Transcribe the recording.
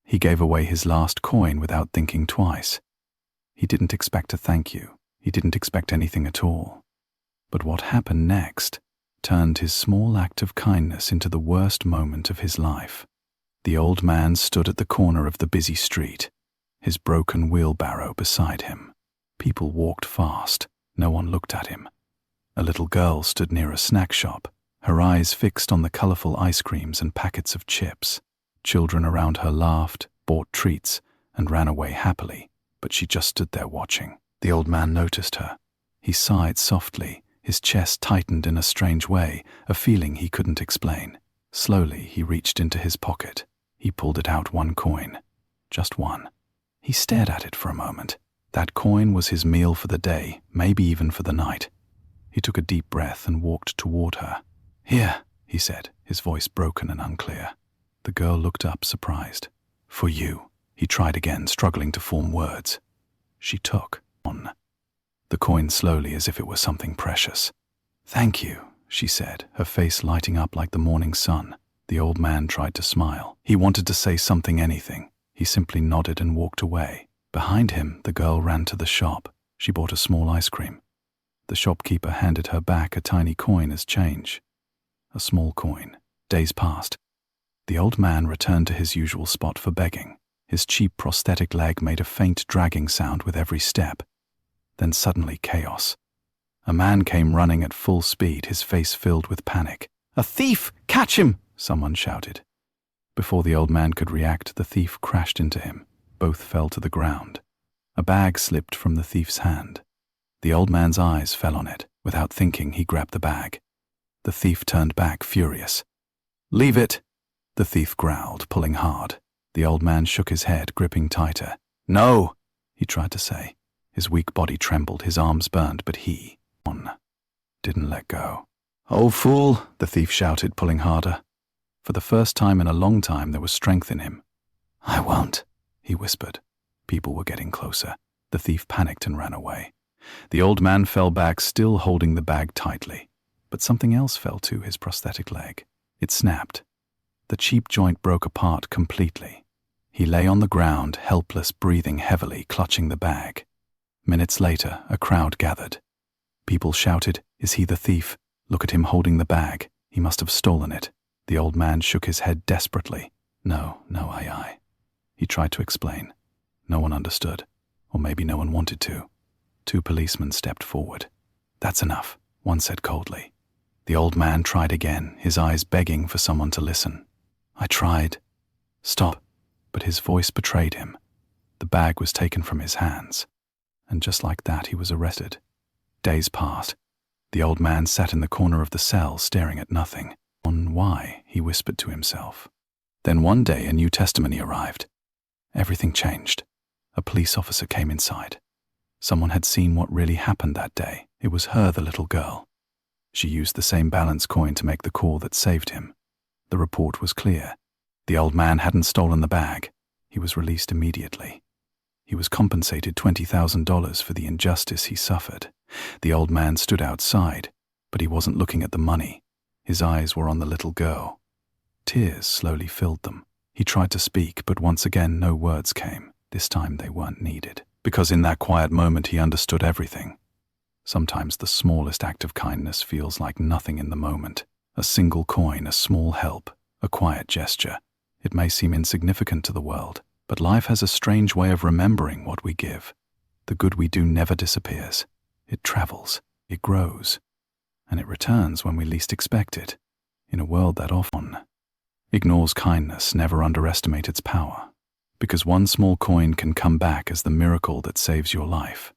He gave away his last coin without thinking twice. He didn't expect a thank you. He didn't expect anything at all. But what happened next turned his small act of kindness into the worst moment of his life. The old man stood at the corner of the busy street, his broken wheelbarrow beside him. People walked fast. No one looked at him. A little girl stood near a snack shop, her eyes fixed on the colorful ice creams and packets of chips. Children around her laughed, bought treats, and ran away happily, but she just stood there watching. The old man noticed her. He sighed softly, his chest tightened in a strange way, a feeling he couldn't explain. Slowly, he reached into his pocket. He pulled it out, one coin. Just one. He stared at it for a moment. That coin was his meal for the day, maybe even for the night. He took a deep breath and walked toward her. "Here," he said, his voice broken and unclear. The girl looked up, surprised. "For you," he tried again, struggling to form words. She took on the coin slowly, as if it were something precious. "Thank you," she said, her face lighting up like the morning sun. The old man tried to smile. He wanted to say something, anything. He simply nodded and walked away. Behind him, the girl ran to the shop. She bought a small ice cream. The shopkeeper handed her back a tiny coin as change. A small coin. Days passed. The old man returned to his usual spot for begging. His cheap prosthetic leg made a faint dragging sound with every step. Then suddenly chaos. A man came running at full speed, his face filled with panic. "A thief! Catch him!" someone shouted. Before the old man could react, the thief crashed into him. Both fell to the ground. A bag slipped from the thief's hand. The old man's eyes fell on it. Without thinking, he grabbed the bag. The thief turned back, furious. "Leave it!" the thief growled, pulling hard. The old man shook his head, gripping tighter. "No!" he tried to say. His weak body trembled, his arms burned, but he didn't let go. "Oh, fool!" the thief shouted, pulling harder. For the first time in a long time, there was strength in him. "I won't," he whispered. People were getting closer. The thief panicked and ran away. The old man fell back, still holding the bag tightly. But something else fell too, his prosthetic leg. It snapped. The cheap joint broke apart completely. He lay on the ground, helpless, breathing heavily, clutching the bag. Minutes later, a crowd gathered. People shouted, "Is he the thief? Look at him holding the bag. He must have stolen it." The old man shook his head desperately. No, I. He tried to explain. No one understood. Or maybe no one wanted to. 2 policemen stepped forward. "That's enough," one said coldly. The old man tried again, his eyes begging for someone to listen. "I tried. Stop." But his voice betrayed him. The bag was taken from his hands. And just like that, he was arrested. Days passed. The old man sat in the corner of the cell, staring at nothing. "On why?" he whispered to himself. Then one day, a new testimony arrived. Everything changed. A police officer came inside. Someone had seen what really happened that day. It was her, the little girl. She used the same balance coin to make the call that saved him. The report was clear. The old man hadn't stolen the bag. He was released immediately. He was compensated $20,000 for the injustice he suffered. The old man stood outside, but he wasn't looking at the money. His eyes were on the little girl. Tears slowly filled them. He tried to speak, but once again no words came. This time they weren't needed. Because in that quiet moment he understood everything. Sometimes the smallest act of kindness feels like nothing in the moment. A single coin, a small help, a quiet gesture. It may seem insignificant to the world, but life has a strange way of remembering what we give. The good we do never disappears. It travels, it grows, and it returns when we least expect it. In a world that often ignores kindness, never underestimate its power. Because one small coin can come back as the miracle that saves your life.